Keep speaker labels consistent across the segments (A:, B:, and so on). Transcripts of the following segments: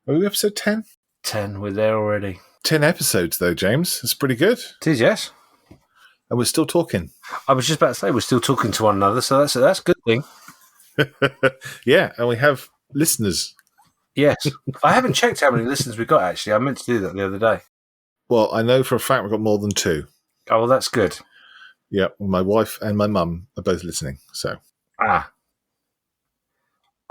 A: Are we episode 10?
B: 10, we're there already.
A: 10 episodes, though, James. That's pretty good.
B: It is, yes.
A: And we're still talking.
B: I was just about to say, we're still talking to one another, so that's a good thing.
A: Yeah, and we have listeners.
B: Yes. I haven't checked how many listeners we got, actually. I meant to do that the other day.
A: Well, I know for a fact we've got more than 2.
B: Oh, well, that's good.
A: Yeah, my wife and my mum are both listening, so.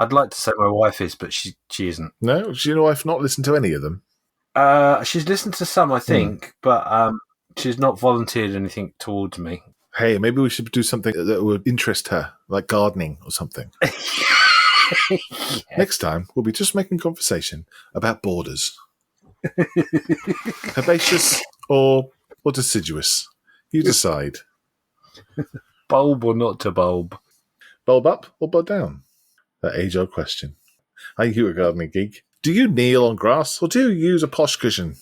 B: I'd like to say my wife is, but she isn't.
A: No? Does your wife not listen to any of them?
B: She's listened to some, I think, but she's not volunteered anything towards me.
A: Hey, maybe we should do something that would interest her, like gardening or something.
B: Yeah.
A: Next time, we'll be just making conversation about borders. Herbaceous or deciduous? You decide.
B: Bulb or not to bulb?
A: Bulb up or bulb down? That age-old question. Are you a gardening geek? Do you kneel on grass or do you use a posh cushion?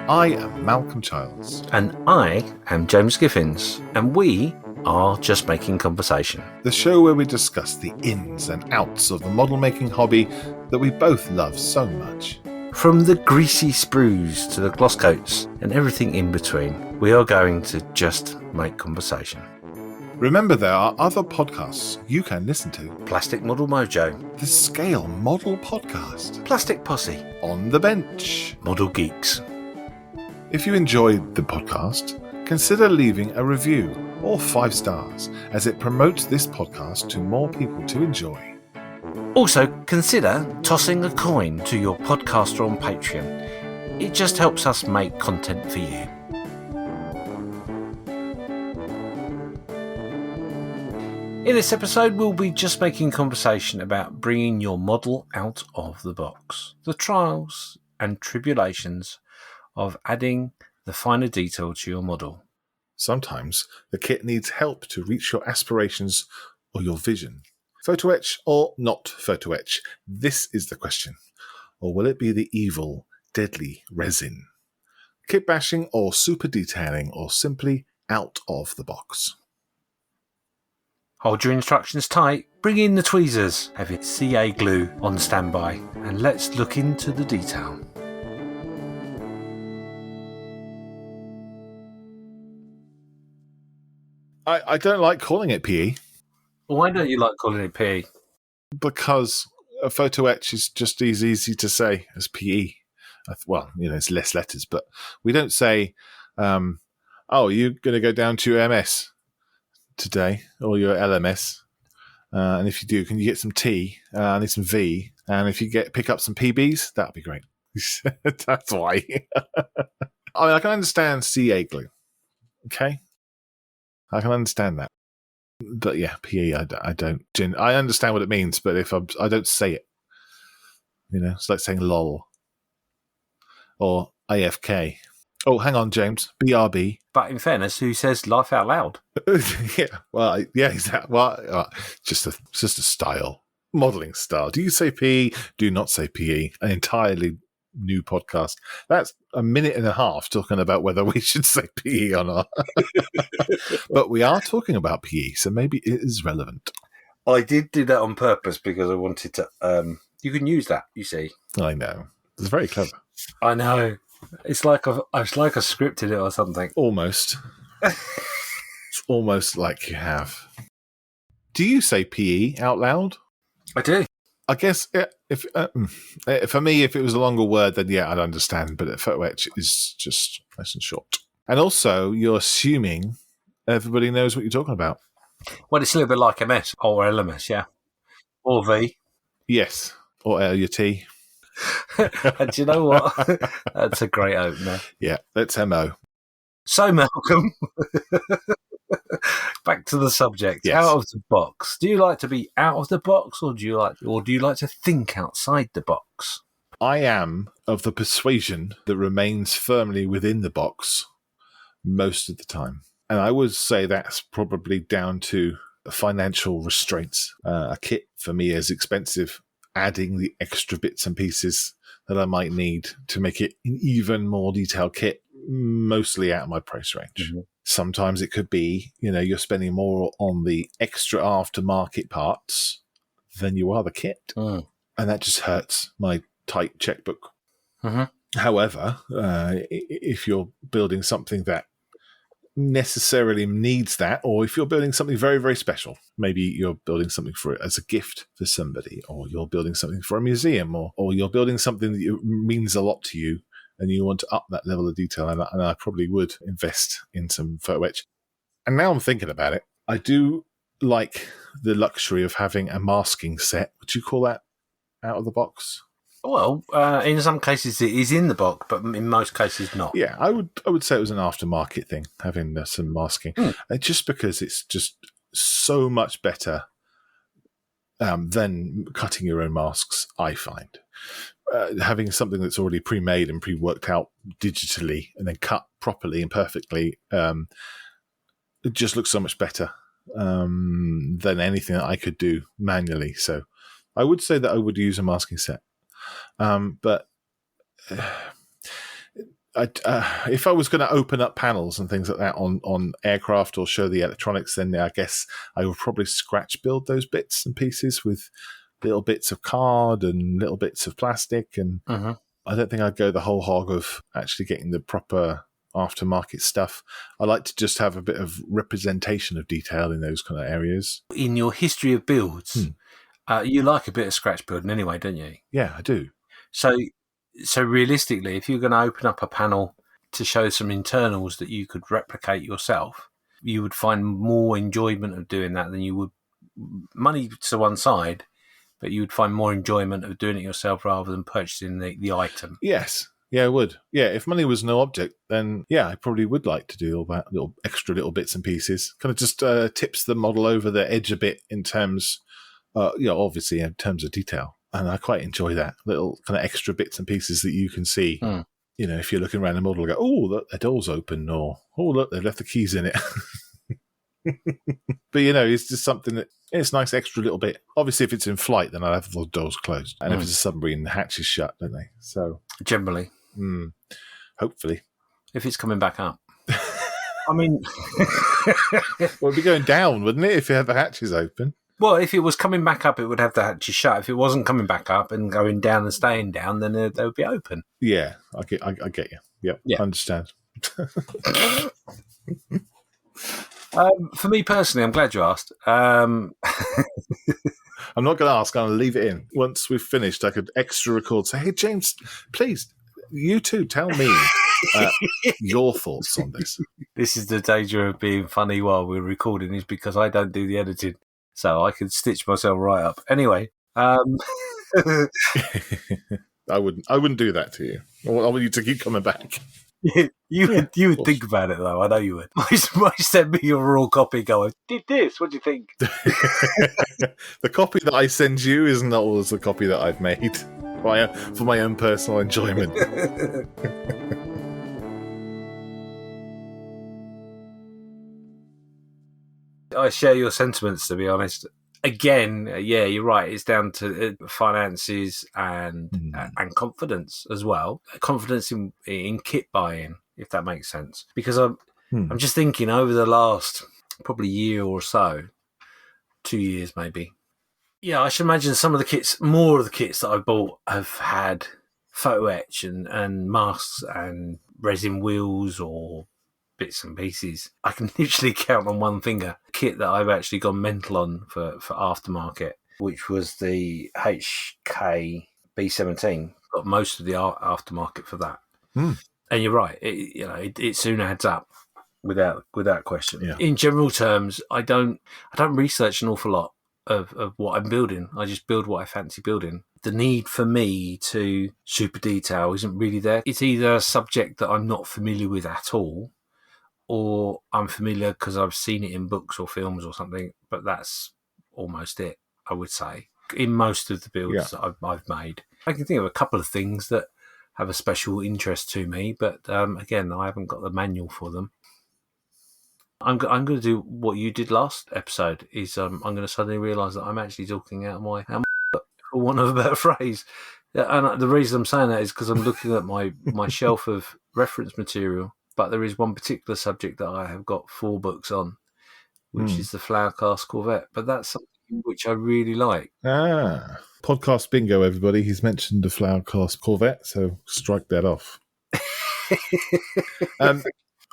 A: I am Malcolm Childs.
B: And I am James Skiffins. And we are Just Making Conversation.
A: The show where we discuss the ins and outs of the model-making hobby that we both love so much.
B: From the greasy sprues to the gloss coats and everything in between, we are going to just make conversation.
A: Remember, there are other podcasts you can listen to.
B: Plastic Model Mojo,
A: The Scale Model Podcast,
B: Plastic Posse,
A: On the Bench.
B: Model Geeks.
A: If you enjoyed the podcast, consider leaving a review or 5 stars, as it promotes this podcast to more people to enjoy.
B: Also, consider tossing a coin to your podcaster on Patreon. It just helps us make content for you. In this episode, we'll be just making conversation about bringing your model out of the box, the trials and tribulations of adding the finer detail to your model.
A: Sometimes the kit needs help to reach your aspirations or your vision. Photoetch or not photoetch? This is the question. Or will it be the evil, deadly resin? Kit bashing or super detailing or simply out of the box?
B: Hold your instructions tight, bring in the tweezers, have your CA glue on standby, and let's look into the detail.
A: I don't like calling it PE.
B: Why don't you like calling it PE?
A: Because a photo etch is just as easy to say as PE. Well, it's less letters, but we don't say, you're going to go down to your MS today or your LMS. And if you do, can you get some T? I need some V. And if you pick up some PBs, that'd be great. That's why. I can understand CA glue. Okay? I can understand that. But yeah, PE, I don't. I understand what it means, but if I don't say it, it's like saying LOL or AFK. Oh, hang on, James. BRB.
B: But in fairness, who says laugh out loud?
A: Yeah, well, yeah, exactly. Well, just a style, modelling style. Do you say PE? Do not say PE. An entirely new podcast. That's a minute and a half talking about whether we should say PE or not. But we are talking about PE, so maybe it is relevant.
B: I did do that on purpose because I wanted to. You can use that, you see.
A: I know. It's very clever.
B: I know. It's like I scripted it or something.
A: Almost. It's almost like you have. Do you say PE out loud?
B: I do.
A: I guess if for me, if it was a longer word, then yeah, I'd understand. But photo etch is just nice and short. And also, you're assuming everybody knows what you're talking about.
B: Well, it's a little bit like MS or LMS, yeah, or V.
A: Yes, or L your T.
B: And do you know what? That's a great opener.
A: Yeah, that's MO.
B: So, Malcolm, back to the subject.
A: Yes.
B: Out of the box. Do you like to be out of the box, or do you like to think outside the box?
A: I am of the persuasion that remains firmly within the box most of the time, and I would say that's probably down to financial restraints. A kit for me is expensive. Adding the extra bits and pieces that I might need to make it an even more detailed kit, mostly out of my price range.
B: Mm-hmm.
A: Sometimes it could be, you're spending more on the extra aftermarket parts than you are the kit.
B: Mm.
A: And that just hurts my tight checkbook.
B: Mm-hmm.
A: However, if you're building something that necessarily needs that, or if you're building something very, very special, maybe you're building something for it as a gift for somebody, or you're building something for a museum, or you're building something that means a lot to you, and you want to up that level of detail, and I probably would invest in some photo etch. And now I'm thinking about it, I do like the luxury of having a masking set. Would you call that out of the box?
B: Well, in some cases it is in the box, but in most cases not.
A: Yeah, I would say it was an aftermarket thing, having some masking, just because it's just so much better than cutting your own masks, I find. Having something that's already pre-made and pre-worked out digitally and then cut properly and perfectly, it just looks so much better than anything that I could do manually. So I would say that I would use a masking set. But if I was going to open up panels and things like that on aircraft or show the electronics, then I guess I would probably scratch build those bits and pieces with little bits of card and little bits of plastic. And I don't think I'd go the whole hog of actually getting the proper aftermarket stuff. I like to just have a bit of representation of detail in those kind of areas.
B: In your history of builds, you like a bit of scratch building anyway, don't you?
A: Yeah, I do.
B: So realistically, if you're going to open up a panel to show some internals that you could replicate yourself, you would find more enjoyment of doing that than you would money to one side, but you would find more enjoyment of doing it yourself rather than purchasing the item.
A: Yes. Yeah, I would. Yeah, if money was no object, then yeah, I probably would like to do all that little extra little bits and pieces. Kind of just tips the model over the edge a bit in terms, obviously in terms of detail. And I quite enjoy that little kind of extra bits and pieces that you can see. If you're looking around the model, go, oh, look, the door's open, or oh, look, they've left the keys in it. But it's just something that it's a nice extra little bit. Obviously, if it's in flight, then I'll have the doors closed, and if it's a submarine, the hatch is shut, don't they? So
B: generally,
A: hopefully,
B: if it's coming back up, I mean,
A: well, it'd be going down, wouldn't it? If you had the hatches open.
B: Well, if it was coming back up, it would have the hatches shut. If it wasn't coming back up and going down and staying down, then they would be open. Yeah,
A: I get you. Yep, yeah, I understand.
B: For me personally, I'm glad you asked.
A: I'm not going to ask. I'm going to leave it in. Once we've finished, I could extra record. Say, hey, James, please, you too, tell me your thoughts on this.
B: This is the danger of being funny while we're recording, is because I don't do the editing. So I could stitch myself right up. Anyway,
A: I wouldn't do that to you. I want you to keep coming back.
B: You would think about it though. I know you would. Might send me your raw copy. Going, did this? What do you think?
A: The copy that I send you isn't always the copy that I've made for my own personal enjoyment.
B: I share your sentiments, to be honest. Again, yeah, you're right. It's down to finances and confidence as well. Confidence in kit buying, if that makes sense. Because I'm just thinking over the last probably year or so, 2 years maybe. Yeah, I should imagine more of the kits that I've bought have had photo etch and masks and resin wheels or bits and pieces. I can literally count on one finger kit that I've actually gone mental on for aftermarket, which was the HK B17. Got most of the aftermarket for that. And you're right, it soon adds up without question.
A: Yeah.
B: In general terms, I don't research an awful lot of what I'm building. I just build what I fancy building. The need for me to super detail isn't really there. It's either a subject that I'm not familiar with at all, or I'm familiar because I've seen it in books or films or something, but that's almost it, I would say, in most of the builds that I've made. I can think of a couple of things that have a special interest to me, but again, I haven't got the manual for them. I'm going to do what you did last episode, is I'm going to suddenly realise that I'm actually talking out of my for want of a better phrase. And the reason I'm saying that is because I'm looking at my shelf of reference material, but there is one particular subject that I have got 4 books on, which is the Flower Cast Corvette. But that's something which I really like.
A: Podcast bingo, everybody. He's mentioned the Flower Cast Corvette, so strike that off.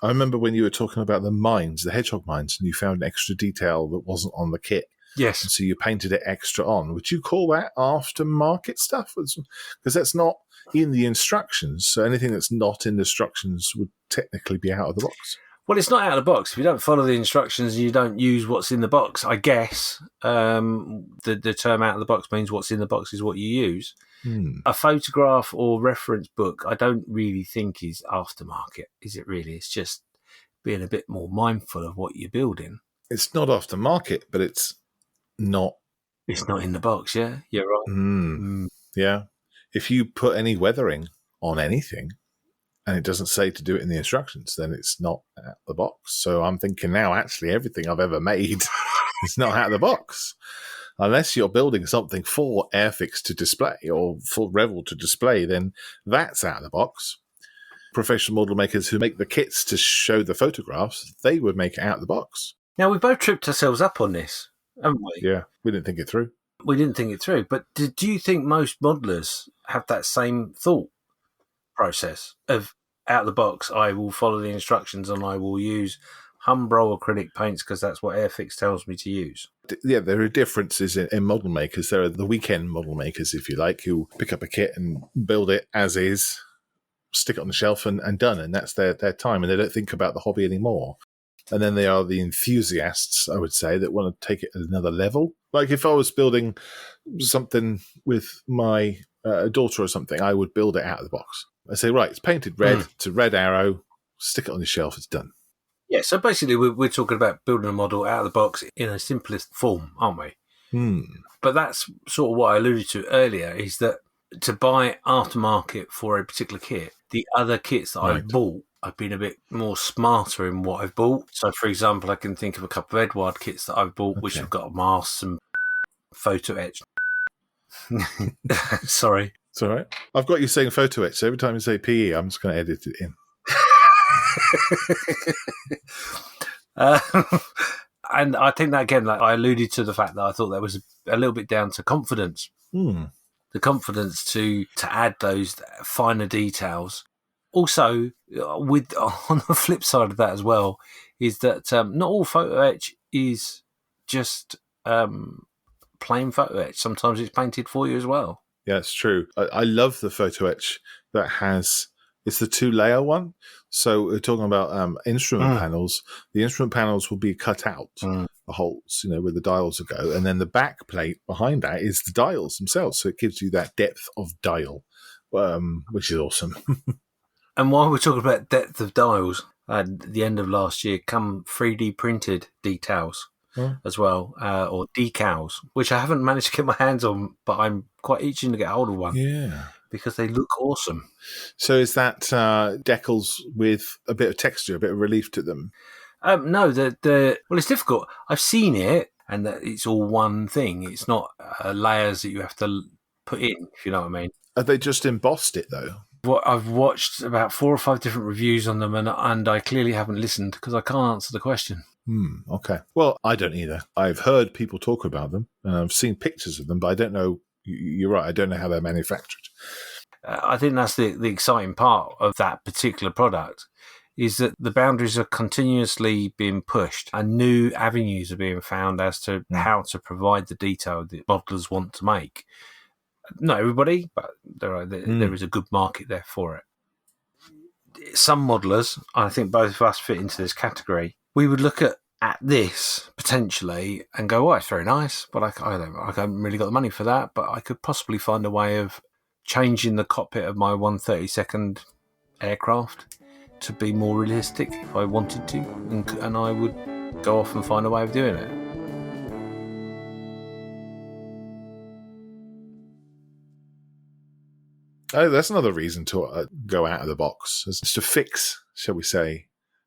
A: I remember when you were talking about the mines, the hedgehog mines, and you found an extra detail that wasn't on the kit.
B: Yes.
A: And so you painted it extra on. Would you call that aftermarket stuff? Because that's not in the instructions. So anything that's not in the instructions would technically be out of the box.
B: Well, it's not out of the box. If you don't follow the instructions and you don't use what's in the box, I guess the term out of the box means what's in the box is what you use. A photograph or reference book, I don't really think is aftermarket, is it really? It's just being a bit more mindful of what you're building.
A: It's not aftermarket, but it's not...
B: It's not in the box, yeah? You're right.
A: Yeah. If you put any weathering on anything and it doesn't say to do it in the instructions, then it's not out of the box. So I'm thinking now, actually, everything I've ever made is not out of the box. Unless you're building something for Airfix to display or for Revell to display, then that's out of the box. Professional model makers who make the kits to show the photographs, they would make it out of the box.
B: Now, we've both tripped ourselves up on this, haven't we?
A: Yeah, we didn't think it through.
B: We didn't think it through. But do you think most modelers have that same thought process of out of the box, I will follow the instructions and I will use Umbro acrylic paints because that's what Airfix tells me to use?
A: Yeah, there are differences in model makers. There are the weekend model makers, if you like, who pick up a kit and build it as is, stick it on the shelf and done, and that's their time, and they don't think about the hobby anymore. And then there are the enthusiasts, I would say, that want to take it at another level. Like if I was building something with my daughter or something, I would build it out of the box. I say, right, it's painted red, it's a red arrow, stick it on the shelf, it's done.
B: Yeah, so basically we're talking about building a model out of the box in a simplest form, aren't we? But that's sort of what I alluded to earlier, is that to buy aftermarket for a particular kit, the other kits that I've bought, I've been a bit more smarter in what I've bought. So, for example, I can think of a couple of Edward kits that I've bought, which have got masks and photoetch. Sorry.
A: It's all right. I've got you saying photoetch, so every time you say PE, I'm just going to edit it in.
B: And I think that, again, like I alluded to the fact that I thought that was a little bit down to confidence. The confidence to add those finer details. Also, with on the flip side of that as well, is that not all photo etch is just plain photo etch. Sometimes it's painted for you as well.
A: Yeah, it's true. I love the photo etch that has... It's the 2-layer one. So we're talking about instrument panels. The instrument panels will be cut out, the holes, where the dials will go. And then the back plate behind that is the dials themselves. So it gives you that depth of dial, which is awesome.
B: And while we're talking about depth of dials, at the end of last year, come 3D printed details as well, or decals, which I haven't managed to get my hands on, but I'm quite itching to get hold of one.
A: Yeah.
B: Because they look awesome.
A: So is that decals with a bit of texture, a bit of relief to them?
B: No, well, it's difficult. I've seen it, and that it's all one thing. It's not layers that you have to put in, if you know what I mean.
A: Have they just embossed it, though?
B: I've watched about 4 or 5 different reviews on them, and I clearly haven't listened because I can't answer the question.
A: Okay. Well, I don't either. I've heard people talk about them, and I've seen pictures of them, but I don't know. You're right. I don't know how they're manufactured.
B: I think that's the exciting part of that particular product, is that the boundaries are continuously being pushed and new avenues are being found as to how to provide the detail that modelers want to make. Not everybody, but there is a good market there for it. Some modelers, I think both of us fit into this category, we would look at this potentially and go, it's very nice, but I haven't really got the money for that, but I could possibly find a way of changing the cockpit of my 132nd aircraft to be more realistic if I wanted to, and I would go off and find a way of doing it.
A: Oh, that's another reason to go out of the box, is to fix, shall we say,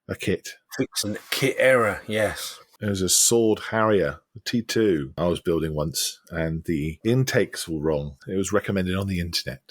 A: a kit.
B: Fix a kit error, yes.
A: There was a Sword Harrier, a T2, I was building once, and the intakes were wrong. It was recommended on the internet.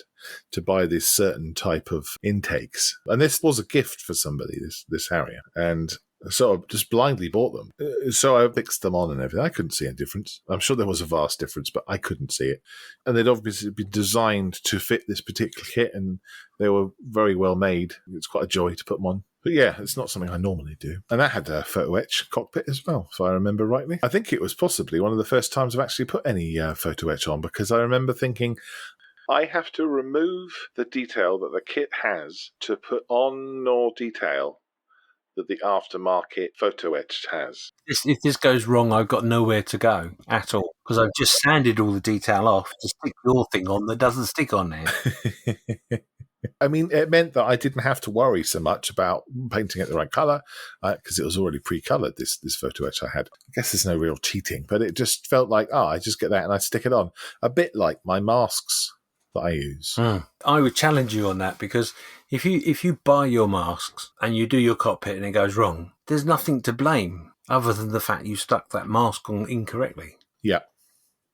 A: to buy this certain type of intakes. And this was a gift for somebody, this Harrier. And so I just blindly bought them. So I fixed them on and everything. I couldn't see any difference. I'm sure there was a vast difference, but I couldn't see it. And they'd obviously been designed to fit this particular kit, and they were very well made. It's quite a joy to put them on. But yeah, it's not something I normally do. And that had a photo etch cockpit as well, if I remember rightly. I think it was possibly one of the first times I've actually put any photo etch on, because I remember thinking, I have to remove the detail that the kit has to put on more detail that the aftermarket photo etch has.
B: If this goes wrong, I've got nowhere to go at all, because I've just sanded all the detail off to stick your thing on that doesn't stick on there.
A: I mean, it meant that I didn't have to worry so much about painting it the right colour, because it was already pre-coloured, this photo etch I had. I guess there's no real cheating, but it just felt like, I just get that and I stick it on. A bit like my masks that I use.
B: I would challenge you on that, because if you buy your masks and you do your cockpit and it goes wrong, there's nothing to blame other than the fact you stuck that mask on incorrectly.
A: Yeah,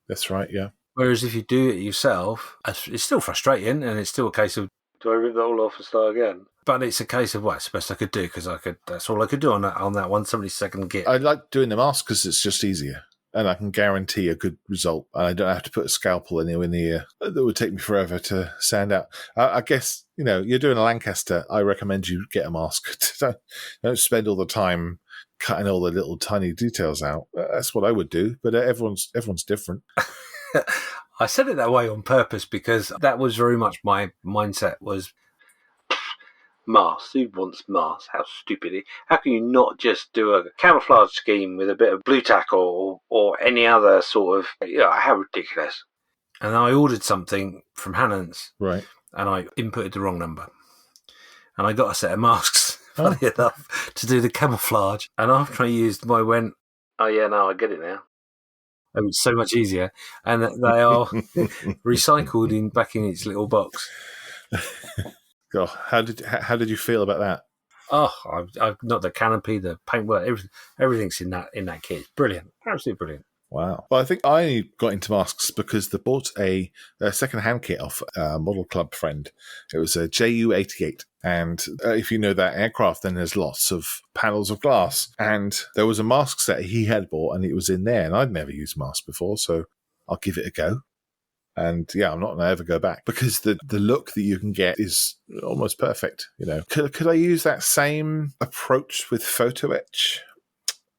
A: that's right, yeah.
B: Whereas if you do it yourself, it's still frustrating, and it's still a case of, do I rip that all off and start again? But it's a case of, it's the best I could do, because that's all I could do on that 172nd kit.
A: I like doing the mask because it's just easier, and I can guarantee a good result. I don't have to put a scalpel anywhere in the ear. That would take me forever to sand out. I guess, you're doing a Lancaster, I recommend you get a mask. Don't spend all the time cutting all the little tiny details out. That's what I would do, but everyone's different.
B: I said it that way on purpose, because that was very much my mindset was, masks, who wants masks? How stupid. How can you not just do a camouflage scheme with a bit of blue tack or any other sort of, how ridiculous. And I ordered something from Hannon's.
A: Right.
B: And I inputted the wrong number. And I got a set of masks, funny enough, to do the camouflage. And after I used them, I went, oh yeah, no, I get it now. It was so much easier, and they are recycled back in its little box.
A: God, how did you feel about that?
B: Oh, I've not the canopy, the paintwork, everything's in that kit. It's brilliant, absolutely brilliant.
A: Wow. Well, I think I only got into masks because they bought a second-hand kit off a model club friend. It was a JU-88. And if you know that aircraft, then there's lots of panels of glass. And there was a mask set he had bought, and it was in there. And I'd never used masks before, so I'll give it a go. And yeah, I'm not going to ever go back, because the look that you can get is almost perfect. Could I use that same approach with photo etch?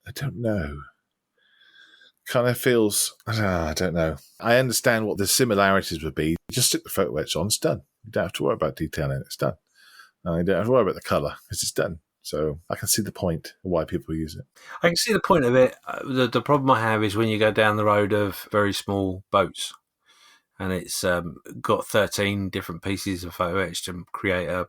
A: I don't know. Kind of feels, I don't know. I understand what the similarities would be. Just stick the photo etch on, it's done. You don't have to worry about detailing, it's done. And you don't have to worry about the colour, because it's done. So I can see the point of why people use it.
B: I can see the point of it. The problem I have is when you go down the road of very small boats, and it's got 13 different pieces of photo etch to create a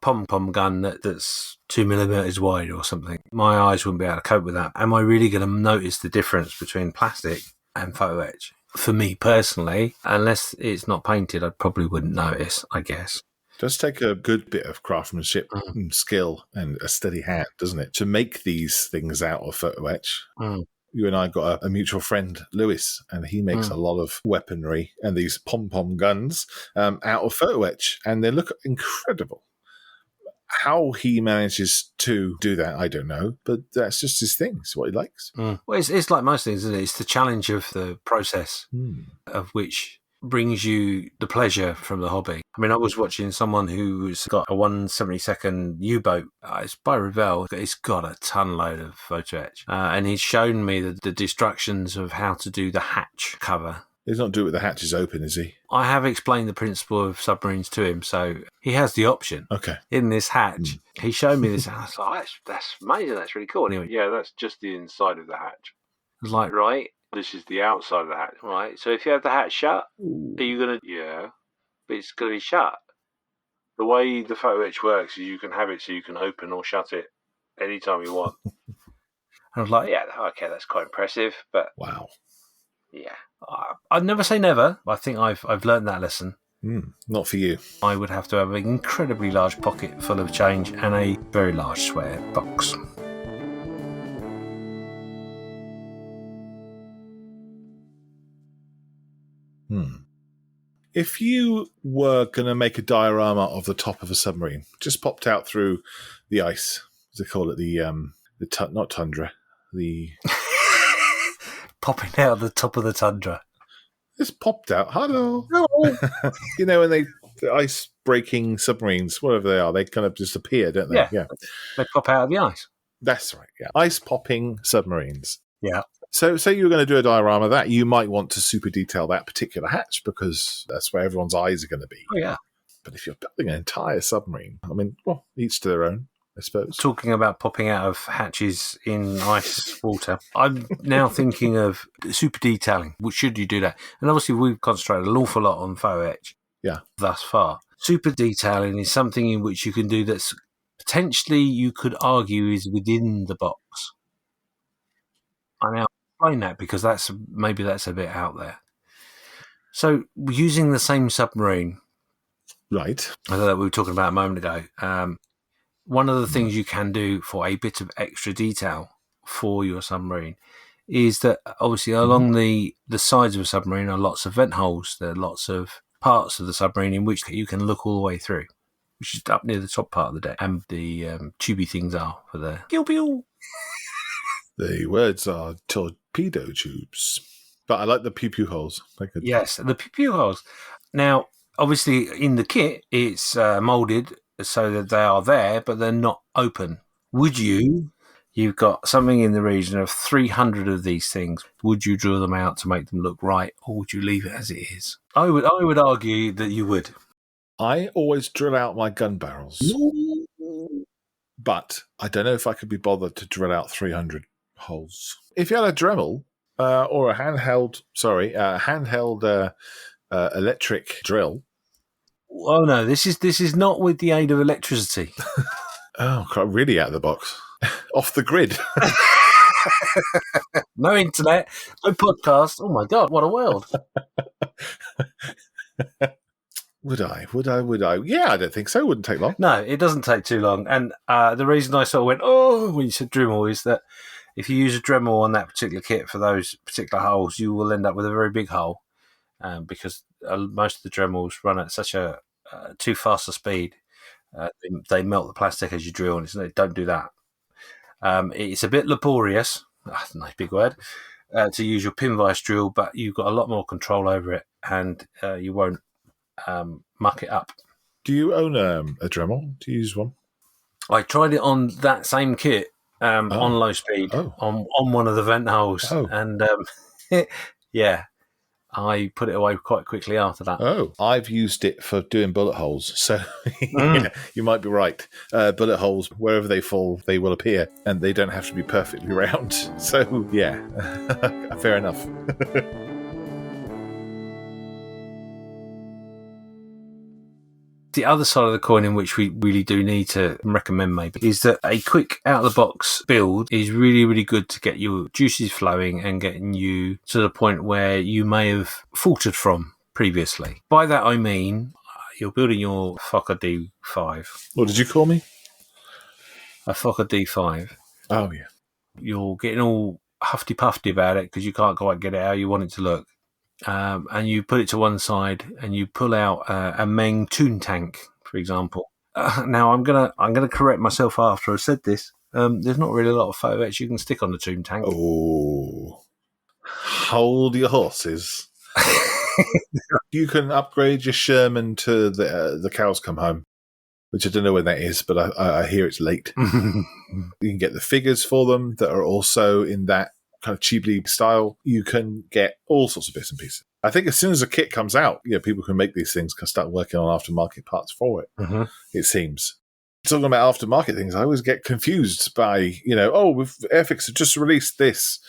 B: pom-pom gun that's 2 millimeters wide or something. My eyes wouldn't be able to cope with that. Am I really going to notice the difference between plastic and photo etch? For me personally, unless it's not painted, I probably wouldn't notice, I guess.
A: It does take a good bit of craftsmanship and skill and a steady hand, doesn't it, to make these things out of photo etch. You and I got a mutual friend, Lewis, and he makes a lot of weaponry and these pom-pom guns out of photo etch, and they look incredible. How he manages to do that, I don't know, but that's just his thing. It's what he likes.
B: Well, it's like most things, isn't it? It's the challenge of the process, of which brings you the pleasure from the hobby. I mean, I was watching someone who's got a 172nd U-boat. It's by Revell. It's got a ton load of photo etch. And he's shown me the instructions of how to do the hatch cover.
A: He's not doing it with the hatches open, is he?
B: I have explained the principle of submarines to him, so he has the option.
A: Okay.
B: In this hatch. He showed me this. I was like, that's amazing. That's really cool. Anyway, yeah, that's just the inside of the hatch. I was like, right, this is the outside of the hatch. Right, so if you have the hatch shut, are you going to... Yeah, but it's going to be shut. The way the photo etch works is you can have it so you can open or shut it anytime you want. I was like, yeah, okay, that's quite impressive, but...
A: Wow.
B: Yeah. I'd never say never. I think I've learned that lesson.
A: Not for you.
B: I would have to have an incredibly large pocket full of change and a very large sweat box.
A: If you were going to make a diorama of the top of a submarine, just popped out through the ice, as they call it, not tundra, the...
B: Popping out of the top of the tundra.
A: Just popped out. Hello.
B: Oh.
A: When the ice-breaking submarines, whatever they are, they kind of just appear, don't they?
B: Yeah. They pop out of the ice.
A: That's right, yeah. Ice-popping submarines.
B: Yeah.
A: So say you were going to do a diorama of that, you might want to super detail that particular hatch because that's where everyone's eyes are going to be.
B: Oh, yeah.
A: But if you're building an entire submarine, I mean, well, each to their own, I suppose.
B: Talking about popping out of hatches in ice water, I'm now thinking of super detailing. Should you do that? And obviously, we've concentrated an awful lot on photoetch thus far. Super detailing is something in which you can do that's potentially, you could argue, is within the box. I now explain that because that's a bit out there. So, using the same submarine,
A: right?
B: I know that we were talking about a moment ago. One of the things you can do for a bit of extra detail for your submarine is that obviously along the sides of a submarine are lots of vent holes. There are lots of parts of the submarine in which you can look all the way through, which is up near the top part of the deck. And the tubey things are for the pew pew.
A: The words are torpedo tubes. But I like the pew pew holes.
B: Yes, the pew pew holes. Now, obviously in the kit, it's moulded so that they are there, but they're not open. You've got something in the region of 300 of these things. Would you drill them out to make them look right, or would you leave it as it is? I would argue that you would.
A: I always drill out my gun barrels. But I don't know if I could be bothered to drill out 300 holes. If you had a Dremel or a handheld electric drill.
B: Oh no, this is not with the aid of electricity.
A: Oh, really out of the box. Off the grid.
B: No internet, no podcast. Oh my God, what a world.
A: Would I? Yeah, I don't think so. It wouldn't take long.
B: No, it doesn't take too long. And the reason I sort of went, oh, when you said Dremel, is that if you use a Dremel on that particular kit for those particular holes, you will end up with a very big hole because most of the Dremels run at such a too fast a speed. They melt the plastic as you drill, and don't do that. It's a bit laborious, nice big word, to use your pin vise drill, but you've got a lot more control over it, and you won't muck it up.
A: Do you own a Dremel? Do you use one?
B: I tried it on that same kit on low speed on one of the vent holes, and yeah, I put it away quite quickly after that.
A: Oh, I've used it for doing bullet holes, so yeah, you might be right. Bullet holes, wherever they fall, they will appear, and they don't have to be perfectly round. So yeah, fair enough.
B: The other side of the coin in which we really do need to recommend maybe is that a quick out-of-the-box build is really, really good to get your juices flowing and getting you to the point where you may have faltered from previously. By that I mean you're building your Fokker D5.
A: What did you call me?
B: A Fokker D5.
A: Oh, yeah.
B: You're getting all huffy-puffy about it because you can't quite get it how you want it to look. And you put it to one side, and you pull out a Meng Toon tank, for example. Now I'm gonna correct myself after I said this. There's not really a lot of photoetch you can stick on the Toon tank.
A: Oh, hold your horses! You can upgrade your Sherman to the cows come home, which I don't know when that is, but I hear it's late. You can get the figures for them that are also in that kind of cheaply style. You can get all sorts of bits and pieces. I think as soon as a kit comes out, people can make these things, can start working on aftermarket parts for it. It seems. Talking about aftermarket things, I always get confused by, Airfix have just released this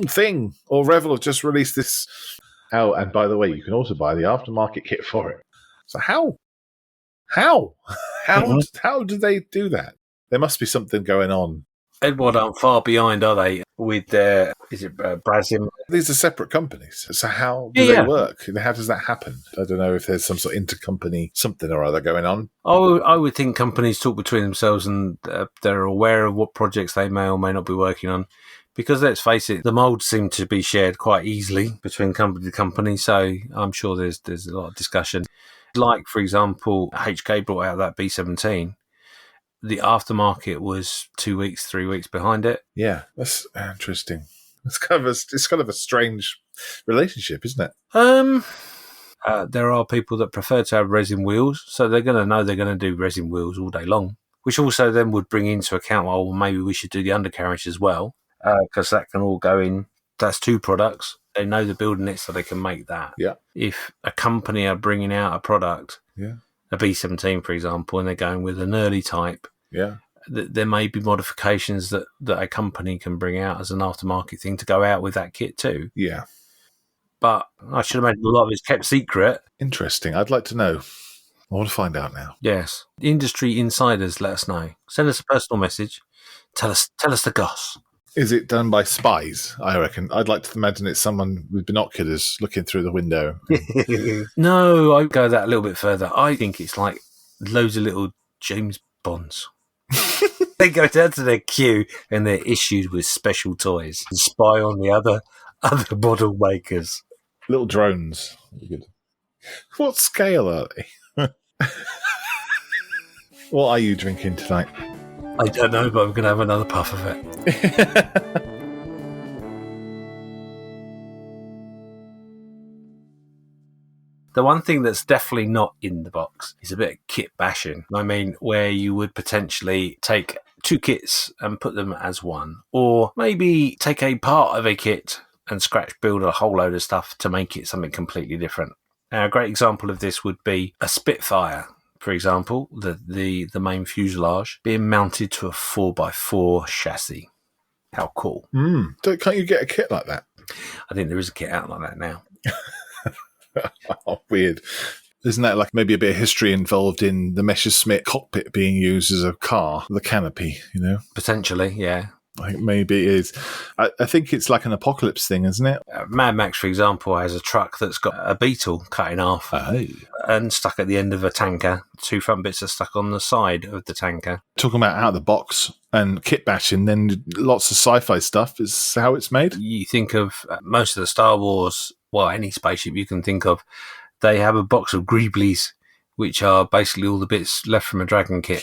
A: thing, or Revell have just released this. Oh, and by the way, you can also buy the aftermarket kit for it. So how do they do that? There must be something going on
B: Edward aren't far behind, are they? With their, is it Brazil?
A: These are separate companies. So how do
B: Yeah,
A: they
B: yeah.
A: work? How does that happen? I don't know if there's some sort of intercompany something or other going on.
B: I would think companies talk between themselves and they're aware of what projects they may or may not be working on. Because let's face it, the molds seem to be shared quite easily between company to company. So I'm sure there's a lot of discussion. Like, for example, HK brought out that B17. The aftermarket was 2 weeks, 3 weeks behind it.
A: Yeah, that's interesting. It's kind of a strange relationship, isn't it?
B: There are people that prefer to have resin wheels, so they're going to know they're going to do resin wheels all day long, which also then would bring into account, well, maybe we should do the undercarriage as well, because that can all go in. That's 2 products. They know they're building it, so they can make that.
A: Yeah.
B: If a company are bringing out a product, a B17, for example, and they're going with an early type, there may be modifications that a company can bring out as an aftermarket thing to go out with that kit too.
A: Yeah.
B: But I should imagine a lot of it's kept secret.
A: Interesting. I'd like to know. I want to find out now.
B: Yes. Industry insiders, let us know. Send us a personal message. Tell us the goss.
A: Is it done by spies? I reckon. I'd like to imagine it's someone with binoculars looking through the window.
B: No, I go that a little bit further. I think it's like loads of little James Bonds. They go down to their queue and they're issued with special toys and spy on the other model makers.
A: Little drones. What scale are they? What are you drinking tonight?
B: I don't know, but I'm going to have another puff of it. The one thing that's definitely not in the box is a bit of kit bashing. I mean, where you would potentially take 2 kits and put them as one, or maybe take a part of a kit and scratch build a whole load of stuff to make it something completely different. Now, a great example of this would be a Spitfire, for example, the main fuselage being mounted to a 4x4 chassis. How cool.
A: Can't you get a kit like that?
B: I think there is a kit out like that now.
A: Oh, weird. Isn't that like maybe a bit of history involved in the Messerschmitt cockpit being used as a car, the canopy,
B: Potentially, yeah.
A: I think maybe it is. I think it's like an apocalypse thing, isn't it?
B: Mad Max, for example, has a truck that's got a beetle cut in half and stuck at the end of a tanker. 2 front bits are stuck on the side of the tanker.
A: Talking about out of the box and kit bashing, then lots of sci-fi stuff is how it's made.
B: You think of most of the Star Wars, well, any spaceship you can think of, they have a box of Greeblies, which are basically all the bits left from a Dragon kit.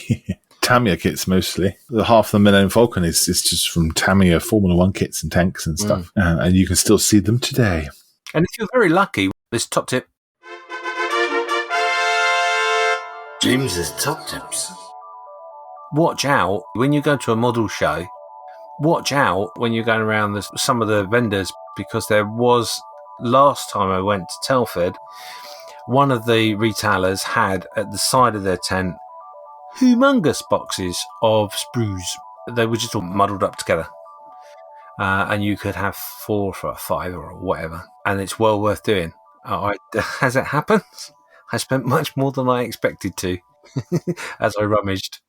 A: Tamiya kits mostly. The half the Millennium Falcon is just from Tamiya Formula 1 kits and tanks and stuff. And you can still see them today.
B: And if you're very lucky, this top tip. James's top tips. Watch out when you go to a model show. Watch out when you're going around some of the vendors, because there was, last time I went to Telford, one of the retailers had at the side of their tent humongous boxes of sprues. They were just all muddled up together. And you could have 4 for a 5 or whatever. And it's well worth doing. As it happens, I spent much more than I expected to as I rummaged.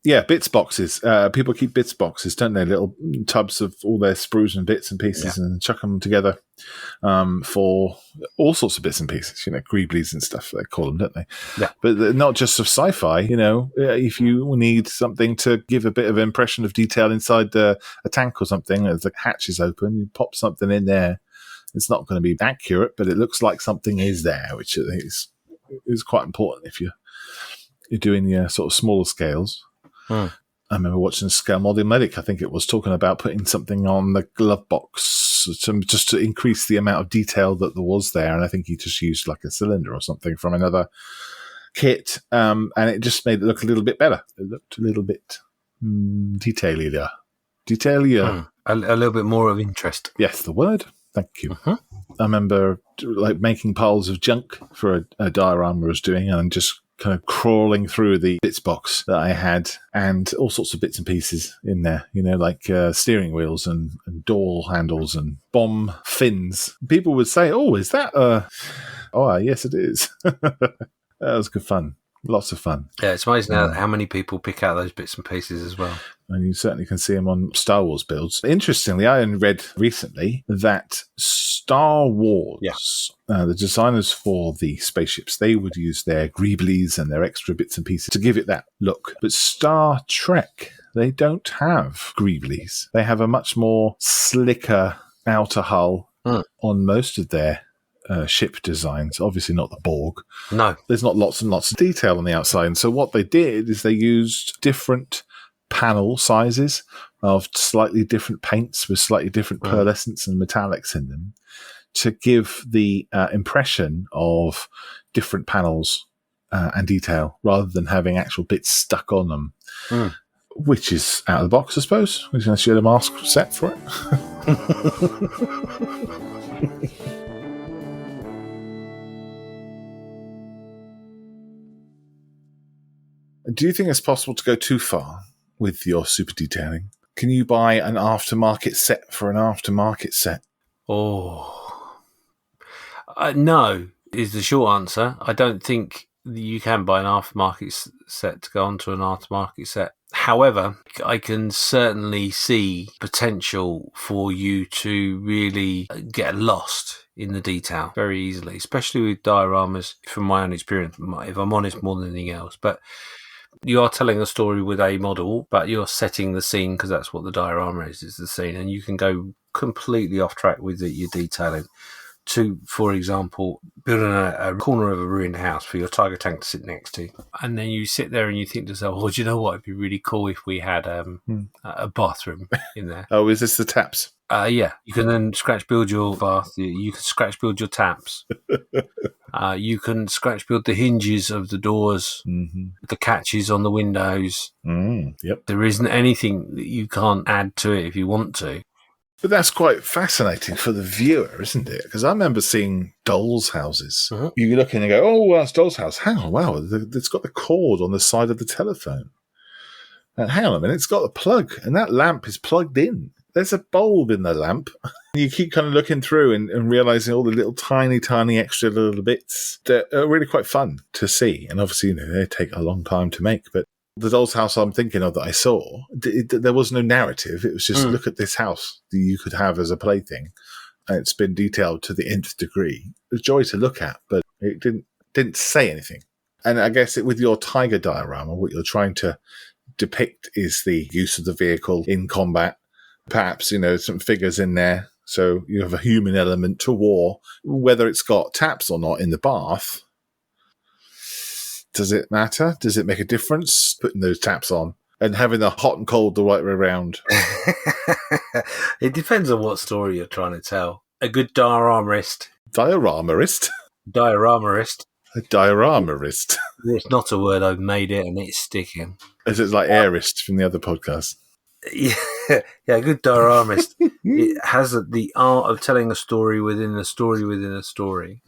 A: Yeah, bits boxes. People keep bits boxes, don't they? Little tubs of all their sprues and bits and pieces, and chuck them together for all sorts of bits and pieces. Greeblies and stuff they call them, don't they?
B: Yeah.
A: But not just of sci-fi. If you need something to give a bit of impression of detail inside a tank or something, as the hatch is open, you pop something in there. It's not going to be accurate, but it looks like something is there, which is quite important if you're doing your sort of smaller scales. I remember watching a Scale Model Medic, I think it was, talking about putting something on the glove box just to increase the amount of detail that there was there. And I think he just used like a cylinder or something from another kit. And it just made it look a little bit better. It looked a little bit detailier.
B: A little bit more of interest.
A: Yes, the word. Thank you. I remember like making piles of junk for a diorama I was doing, and just kind of crawling through the bits box that I had, and all sorts of bits and pieces in there, like steering wheels and door handles and bomb fins. People would say, "Oh, is that oh, yes, it is." That was good fun. Lots of fun.
B: Yeah, it's amazing how many people pick out those bits and pieces as well.
A: And you certainly can see them on Star Wars builds. Interestingly, I read recently that Star Wars, the designers for the spaceships, they would use their greeblies and their extra bits and pieces to give it that look. But Star Trek, they don't have greeblies. They have a much more slicker outer hull on most of their ship designs. Obviously not the Borg.
B: No.
A: There's not lots and lots of detail on the outside. And so what they did is they used different panel sizes of slightly different paints with slightly different pearlescents and metallics in them to give the impression of different panels and detail rather than having actual bits stuck on them, which is out of the box, I suppose. We're going to show a mask set for it. Do you think it's possible to go too far with your super detailing? Can you buy an aftermarket set for an aftermarket set?
B: Oh, no, is the short answer. I don't think you can buy an aftermarket set to go onto an aftermarket set. However, I can certainly see potential for you to really get lost in the detail very easily, especially with dioramas, from my own experience, if I'm honest, more than anything else. But you are telling a story with a model, but you're setting the scene because that's what the diorama is the scene. And you can go completely off track with your detailing to, for example, building a corner of a ruined house for your tiger tank to sit next to. And then you sit there and you think to yourself, oh, do you know what? It'd be really cool if we had a bathroom in there.
A: Oh, is this the taps?
B: Yeah. You can then scratch build your bath. You can scratch build your taps. You can scratch build the hinges of the doors, the catches on the windows.
A: Yep.
B: There isn't anything that you can't add to it if you want to.
A: But that's quite fascinating for the viewer, isn't it? Because I remember seeing dolls' houses. You look in and go, oh, well, it's doll's house. Hang on, wow, it's got the cord on the side of the telephone. And hang on a minute, it's got the plug, and that lamp is plugged in. There's a bulb in the lamp. You keep kind of looking through and realizing all the little tiny extra little bits that are really quite fun to see. And obviously, they take a long time to make. But the doll's house I'm thinking of that I saw, there was no narrative. It was just, look at this house that you could have as a plaything. And it's been detailed to the nth degree. It was a joy to look at, but it didn't say anything. And I guess with your tiger diorama, what you're trying to depict is the use of the vehicle in combat. Perhaps, some figures in there. So you have a human element to war. Whether it's got taps or not in the bath, does it matter? Does it make a difference putting those taps on and having the hot and cold the right way around?
B: It depends on what story you're trying to tell. A good dioramarist.
A: Dioramarist?
B: Dioramarist.
A: A dioramarist.
B: It's not a word. I've made it and it's sticking.
A: Is it like airist from the other podcast?
B: Yeah, a good dioramist. It has the art of telling a story within a story within a story.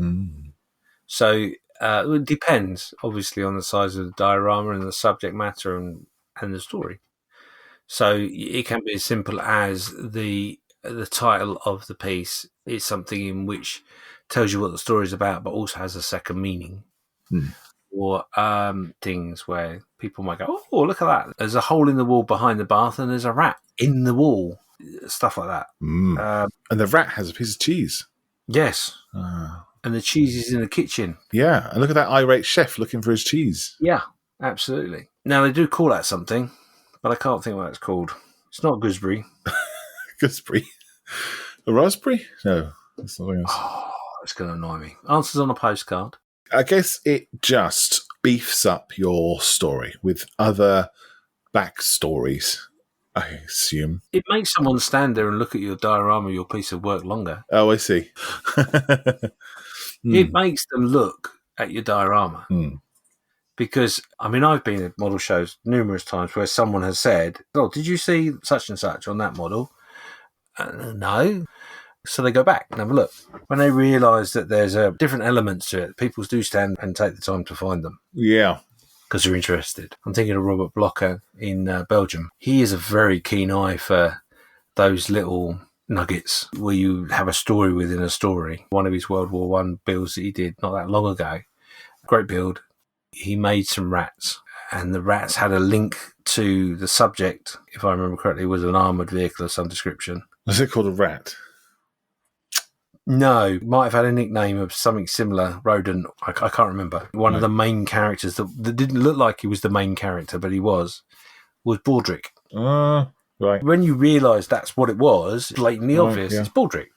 B: So it depends, obviously, on the size of the diorama and the subject matter and the story. So it can be as simple as the title of the piece is something in which tells you what the story is about, but also has a second meaning. Or things where people might go, oh, look at that. There's a hole in the wall behind the bath and there's a rat in the wall. Stuff like that.
A: And the rat has a piece of cheese.
B: Yes. And the cheese is in the kitchen.
A: Yeah. And look at that irate chef looking for his cheese.
B: Yeah, absolutely. Now, they do call that something, but I can't think what it's called. It's not gooseberry.
A: Gooseberry? A raspberry? No, that's something else.
B: Oh, it's going to annoy me. Answers on a postcard.
A: I guess it just beefs up your story with other backstories, I assume.
B: It makes someone stand there and look at your diorama, your piece of work, longer.
A: Oh, I see.
B: It makes them look at your diorama. Because, I've been at model shows numerous times where someone has said, oh, did you see such and such on that model? No. So they go back and have a look. When they realise that there's different elements to it, people do stand and take the time to find them.
A: Yeah.
B: Because they're interested. I'm thinking of Robert Blocker in Belgium. He has a very keen eye for those little nuggets where you have a story within a story. One of his World War I builds that he did not that long ago. Great build. he made some rats, and the rats had a link to the subject, if I remember correctly, was an armoured vehicle of some description.
A: Was it called a rat?
B: No, might have had a nickname of something similar, rodent. I can't remember. One of the main characters that didn't look like he was the main character, but he was Baldric.
A: Right.
B: When you realise that's what it was, blatantly obvious, it's Baldric.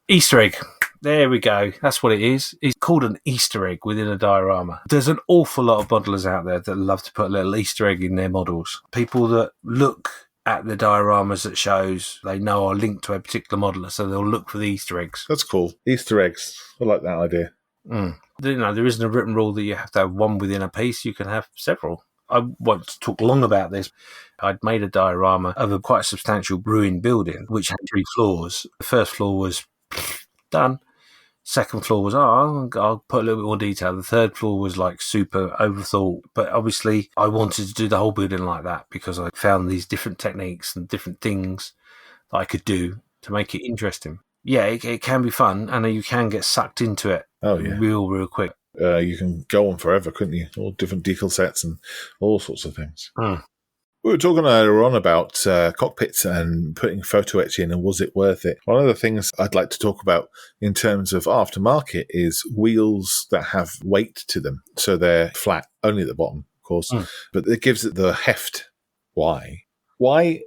B: Easter egg. There we go. That's what it is. It's called an Easter egg within a diorama. There's an awful lot of modelers out there that love to put a little Easter egg in their models. People that look at the dioramas at shows, they know are linked to a particular modeler, so they'll look for the Easter eggs.
A: That's cool. Easter eggs. I like that idea.
B: There isn't a written rule that you have to have one within a piece. You can have several. I won't talk long about this. I'd made a diorama of a quite substantial ruined building, which had 3 floors. The first floor was done. Second floor was, I'll put a little bit more detail. The third floor was like super overthought. But obviously I wanted to do the whole building like that because I found these different techniques and different things that I could do to make it interesting. Yeah, it can be fun, and you can get sucked into it real quick.
A: You can go on forever, couldn't you? All different decal sets and all sorts of things. We were talking earlier on about cockpits and putting photo etch in, and was it worth it? One of the things I'd like to talk about in terms of aftermarket is wheels that have weight to them. So they're flat, only at the bottom, of course, but it gives it the heft. Why? Why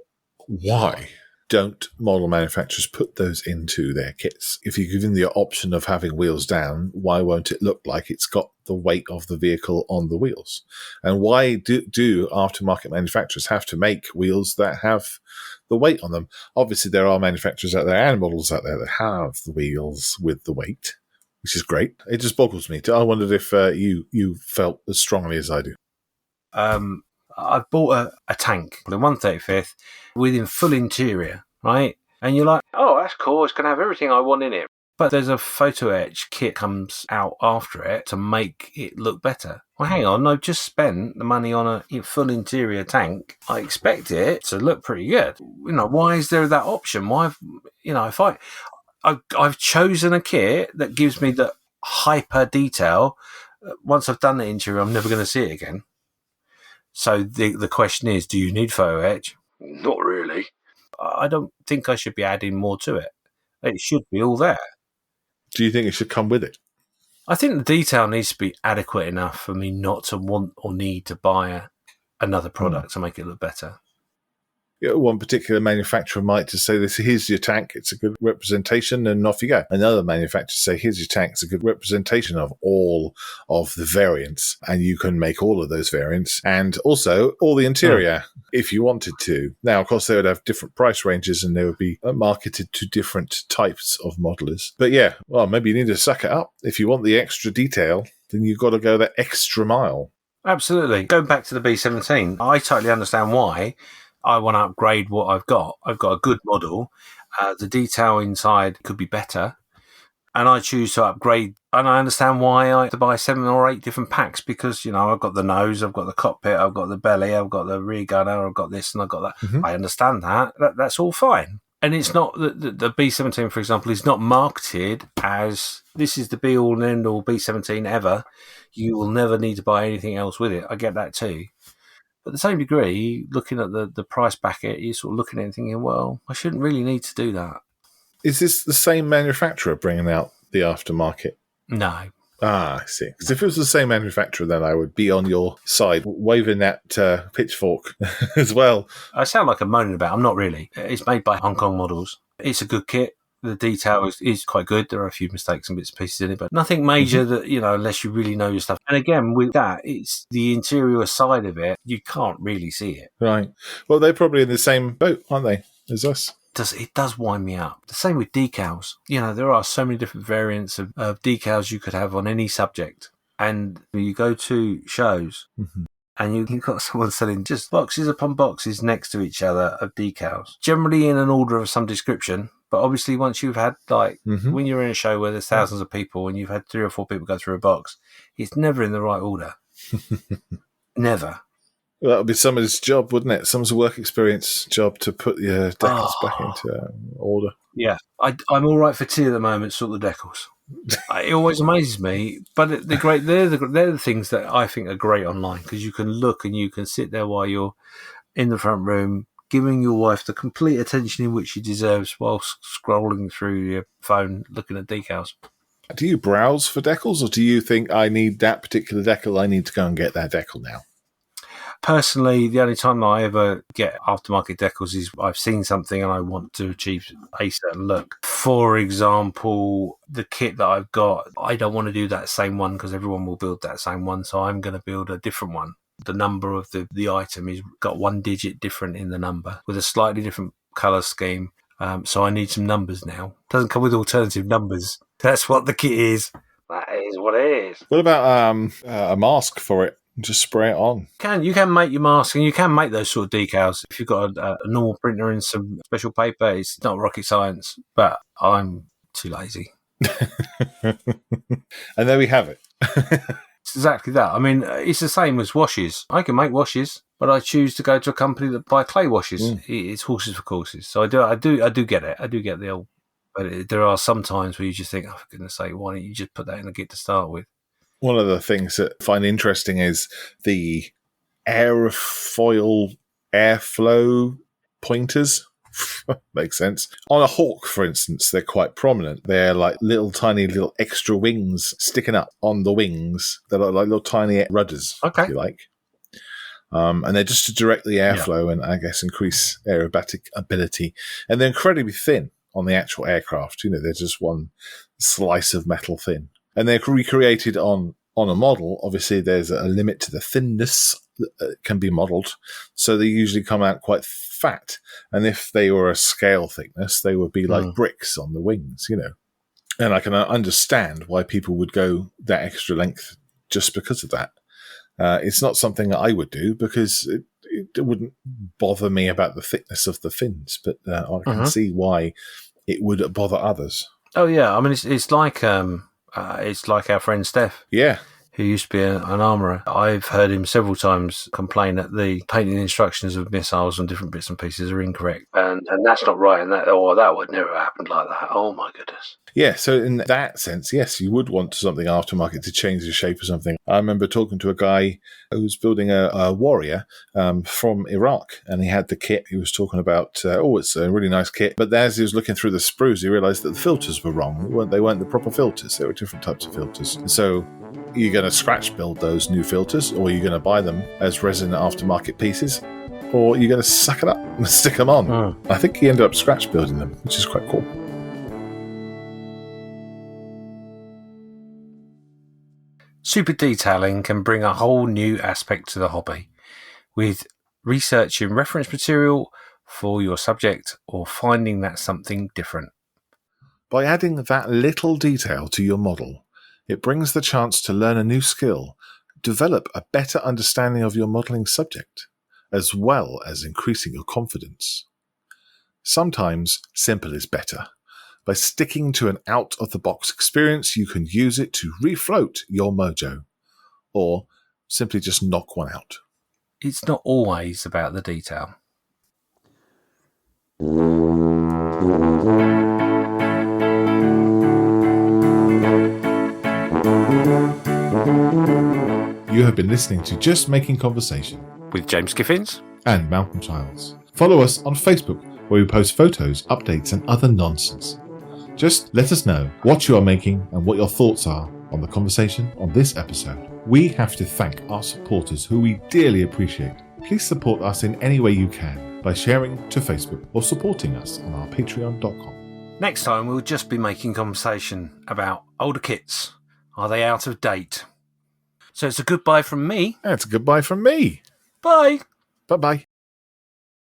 A: don't model manufacturers put those into their kits? If you're given the option of having wheels down, why won't it look like it's got the weight of the vehicle on the wheels? And why do aftermarket manufacturers have to make wheels that have the weight on them? Obviously, there are manufacturers out there and models out there that have the wheels with the weight, which is great. It just boggles me. I wondered if you felt as strongly as I do.
B: I bought a tank, the 135th, with full interior, right? And you're like, oh, that's cool. It's going to have everything I want in it. But there's a photo etch kit comes out after it to make it look better. Well, hang on. I've just spent the money on a full interior tank. I expect it to look pretty good. Why is there that option? Why, if I've chosen a kit that gives me the hyper detail, once I've done the interior, I'm never going to see it again. So the question is, do you need photo etch? Not really. I don't think I should be adding more to it. It should be all there.
A: Do you think it should come with it?
B: I think the detail needs to be adequate enough for me not to want or need to buy another product to make it look better.
A: One particular manufacturer might just say, here's your tank, it's a good representation, and off you go. Another manufacturer say, here's your tank, it's a good representation of all of the variants, and you can make all of those variants, and also all the interior, if you wanted to. Now, of course, they would have different price ranges, and they would be marketed to different types of modelers. But yeah, well, maybe you need to suck it up. If you want the extra detail, then you've got to go that extra mile.
B: Absolutely. Going back to the B17, I totally understand why I want to upgrade what I've got. I've got a good model. The detail inside could be better. And I choose to upgrade. And I understand why I have to buy 7 or 8 different packs because, I've got the nose, I've got the cockpit, I've got the belly, I've got the rear gunner, I've got this and I've got that. Mm-hmm. I understand that. That's all fine. And it's not the B17, for example, is not marketed as this is the be-all and end-all B17 ever. You will never need to buy anything else with it. I get that too. But at the same degree, looking at the price bracket, you're sort of looking at it and thinking, well, I shouldn't really need to do that.
A: Is this the same manufacturer bringing out the aftermarket?
B: No.
A: I see. Because if it was the same manufacturer, then I would be on your side, waving that pitchfork as well.
B: I sound like I'm moaning about it. I'm not really. It's made by Hong Kong models. It's a good kit. The detail is quite good. There are a few mistakes and bits and pieces in it, but nothing major that, unless you really know your stuff. And again, with that, it's the interior side of it. You can't really see it.
A: Right. Well, they're probably in the same boat, aren't they, as us?
B: It does wind me up. The same with decals. There are so many different variants of decals you could have on any subject. And you go to shows and you've got someone selling just boxes upon boxes next to each other of decals, generally in an order of some description. But obviously, once you've had, when you're in a show where there's thousands of people and you've had 3 or 4 people go through a box, it's never in the right order. Never.
A: Well, that would be somebody's job, wouldn't it? Someone's work experience job to put your decals back into order.
B: Yeah, I'm all right for tea at the moment. Sort the decals. It always amazes me, but they're great. They're the things that I think are great online because you can look and you can sit there while you're in the front room, giving your wife the complete attention in which she deserves while scrolling through your phone, looking at decals.
A: Do you browse for decals, or do you think I need that particular decal? I need to go and get that decal now.
B: Personally, the only time I ever get aftermarket decals is I've seen something and I want to achieve a certain look. For example, the kit that I've got, I don't want to do that same one because everyone will build that same one, so I'm going to build a different one. The number of the item is got one digit different in the number with a slightly different colour scheme. So I need some numbers now. Doesn't come with alternative numbers. That's what the kit is. That is what it is.
A: What about a mask for it? Just spray it on.
B: You can make your mask and you can make those sort of decals. If you've got a normal printer and some special paper, it's not rocket science, but I'm too lazy.
A: And there we have it.
B: It's exactly that. I mean, it's the same as washes. I can make washes, but I choose to go to a company that buy clay washes. It's horses for courses. So I do get it. I do get the old, but there are some times where you just think, oh, for goodness sake, why don't you just put that in the kit to start with?
A: One of the things that I find interesting is the aerofoil airflow pointers. Makes sense. On a hawk, for instance, they're quite prominent. They're like tiny little extra wings sticking up on the wings that are like little tiny rudders, if you like. And they're just to direct the airflow and I guess increase aerobatic ability. And they're incredibly thin on the actual aircraft. They're just one slice of metal thin. And they're recreated on a model. Obviously, there's a limit to the thinness that can be modelled. So they usually come out quite fat. And if they were a scale thickness, they would be like bricks on the wings, And I can understand why people would go that extra length just because of that. It's not something that I would do because it wouldn't bother me about the thickness of the fins. But I can see why it would bother others.
B: Oh, yeah. I mean, it's like our friend Steph.
A: Yeah.
B: Who used to be an armourer. I've heard him several times complain that the painting instructions of missiles and different bits and pieces are incorrect. And that's not right. And that would never happen like that. Oh, my goodness.
A: Yeah, so in that sense, yes, you would want something aftermarket to change the shape of something. I remember talking to a guy who was building a warrior from Iraq, and he had the kit. He was talking about, it's a really nice kit. But as he was looking through the sprues, he realised that the filters were wrong. They weren't the proper filters. They were different types of filters. So you're going to scratch build those new filters, or you're going to buy them as resin aftermarket pieces, or you're going to suck it up and stick them on. I think he ended up scratch building them, which is quite cool.
B: Super detailing can bring a whole new aspect to the hobby, with researching reference material for your subject or finding that something different.
A: By adding that little detail to your model, it brings the chance to learn a new skill, develop a better understanding of your modelling subject, as well as increasing your confidence. Sometimes simple is better. By sticking to an out-of-the-box experience, you can use it to refloat your mojo, or simply just knock one out.
B: It's not always about the detail.
A: You have been listening to Just Making Conversation
B: with James Skiffins
A: and Malcolm Childs. Follow us on Facebook, where we post photos, updates, and other nonsense. Just let us know what you are making and what your thoughts are on the conversation on this episode. We have to thank our supporters, who we dearly appreciate. Please support us in any way you can by sharing to Facebook or supporting us on our patreon.com.
B: Next time, we'll just be making conversation about older kits. Are they out of date? So it's a goodbye from me.
A: Yeah, it's a goodbye from me.
B: Bye.
A: Bye-bye.